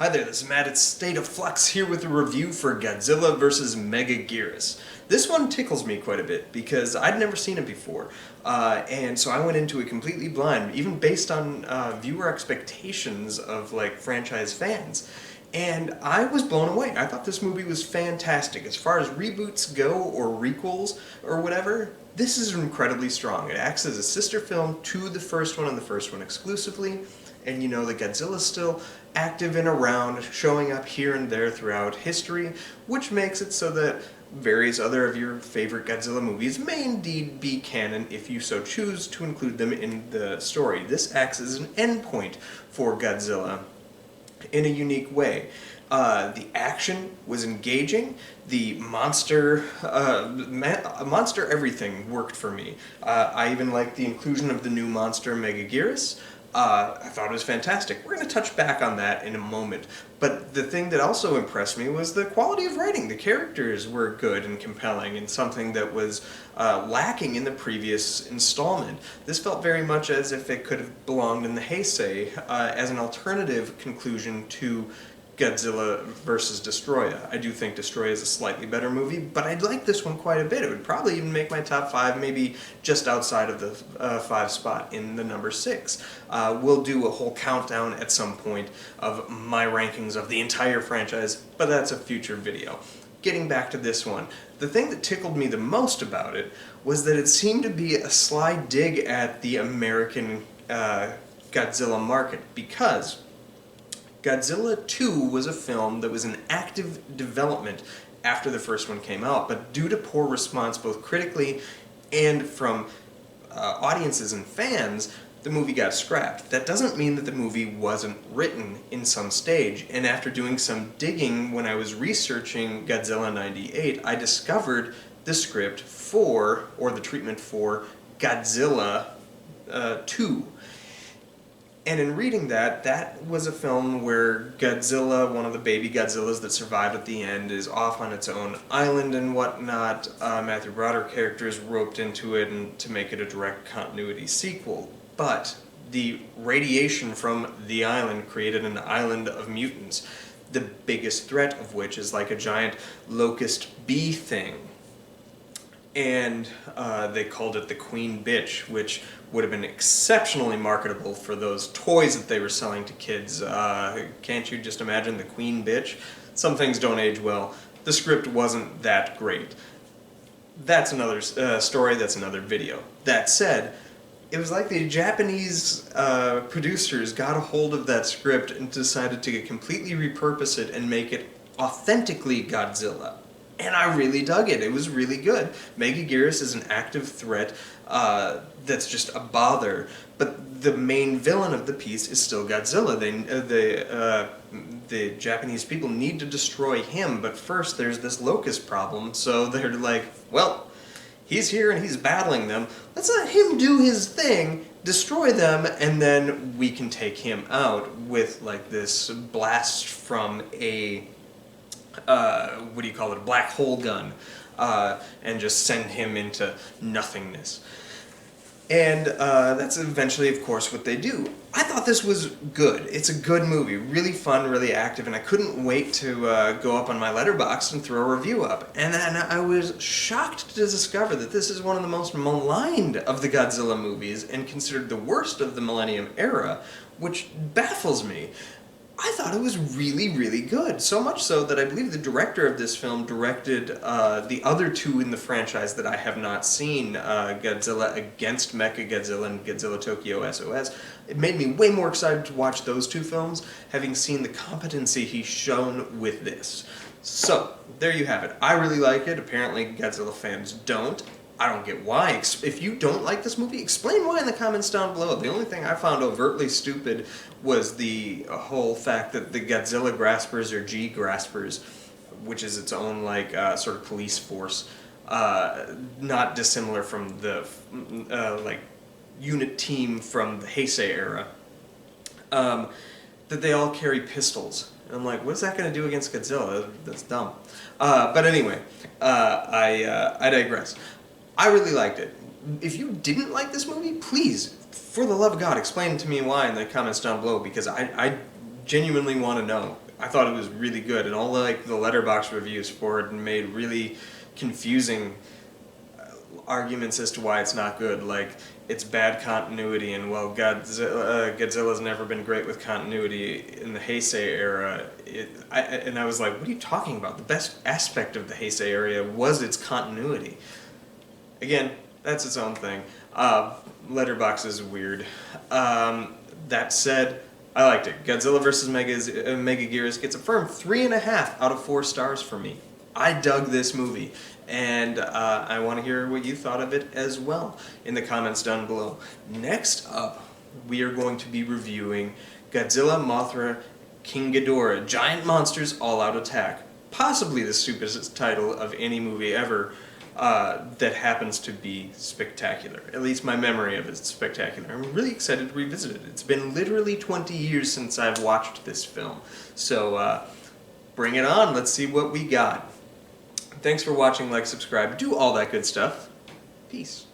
Hi there, this is Matt at State of Flux here with a review for Godzilla vs. Megaguirus. This one tickles me quite a bit because I'd never seen it before, and so I went into it completely blind, even based on viewer expectations of like franchise fans. And I was blown away. I thought this movie was fantastic. As far as reboots go, or requels, or whatever, this is incredibly strong. It acts as a sister film to the first one and the first one exclusively. And you know that Godzilla's still active and around, showing up here and there throughout history, which makes it so that various other of your favorite Godzilla movies may indeed be canon if you so choose to include them in the story. This acts as an endpoint for Godzilla in a unique way. The action was engaging. The monster everything worked for me. I even liked the inclusion of the new monster Megaguirus. I thought it was fantastic. We're going to touch back on that in a moment. But the thing that also impressed me was the quality of writing. The characters were good and compelling, and something that was lacking in the previous installment. This felt very much as if it could have belonged in the Heisei as an alternative conclusion to Godzilla vs. Destoroyah. I do think Destoroyah is a slightly better movie, but I'd like this one quite a bit. It would probably even make my top 5, maybe just outside of the 5 spot in the number 6. We'll do a whole countdown at some point of my rankings of the entire franchise, but that's a future video. Getting back to this one, the thing that tickled me the most about it was that it seemed to be a sly dig at the American Godzilla market, because Godzilla 2 was a film that was in active development after the first one came out, but due to poor response both critically and from audiences and fans, the movie got scrapped. That doesn't mean that the movie wasn't written in some stage, and after doing some digging when I was researching Godzilla 98, I discovered the script for, or the treatment for, Godzilla 2. And in reading that, that was a film where Godzilla, one of the baby Godzillas that survived at the end, is off on its own island and whatnot. Matthew Broderick characters roped into it and to make it a direct continuity sequel. But the radiation from the island created an island of mutants, the biggest threat of which is like a giant locust bee thing. And they called it the Queen Bitch, which would have been exceptionally marketable for those toys that they were selling to kids. Can't you just imagine the Queen Bitch? Some things don't age well. The script wasn't that great. That's another story, that's another video. That said, it was like the Japanese producers got a hold of that script and decided to completely repurpose it and make it authentically Godzilla. And I really dug it. It was really good. Megaguirus is an active threat that's just a bother, but the main villain of the piece is still Godzilla. The Japanese people need to destroy him, but first there's this locust problem, so they're like, well, he's here and he's battling them. Let's let him do his thing, destroy them, and then we can take him out with like this blast from a what do you call it, a black hole gun, and just send him into nothingness. And that's eventually, of course, what they do. I thought this was good. It's a good movie, really fun, really active, and I couldn't wait to go up on my Letterboxd and throw a review up. And then I was shocked to discover that this is one of the most maligned of the Godzilla movies and considered the worst of the Millennium era, which baffles me. I thought it was really, really good. So much so that I believe the director of this film directed the other two in the franchise that I have not seen, Godzilla Against Mechagodzilla and Godzilla Tokyo SOS. It made me way more excited to watch those two films, having seen the competency he's shown with this. So, there you have it. I really like it. Apparently Godzilla fans don't. I don't get why. If you don't like this movie, explain why in the comments down below. The only thing I found overtly stupid was the whole fact that the Godzilla Graspers are G-Graspers, which is its own like sort of police force, not dissimilar from the like unit team from the Heisei era, that they all carry pistols. And I'm like, what's that going to do against Godzilla? That's dumb. But anyway, I digress. I really liked it. If you didn't like this movie, please, for the love of God, explain to me why in the comments down below, because I genuinely want to know. I thought it was really good, and all like the letterbox reviews for it made really confusing arguments as to why it's not good. Like, it's bad continuity, and well, Godzilla's never been great with continuity in the Heisei era. And I was like, what are you talking about? The best aspect of the Heisei era was its continuity. Again, that's its own thing. Letterbox is weird. That said, I liked it. Godzilla vs. Megaguirus gets a firm 3.5 out of 4 stars for me. I dug this movie, and I want to hear what you thought of it as well in the comments down below. Next up, we are going to be reviewing Godzilla, Mothra, King Ghidorah, Giant Monsters All-Out Attack. Possibly the stupidest title of any movie ever that happens to be spectacular. At least my memory of it is spectacular. I'm really excited to revisit it. It's been literally 20 years since I've watched this film. So bring it on. Let's see what we got. Thanks for watching, like, subscribe, do all that good stuff. Peace.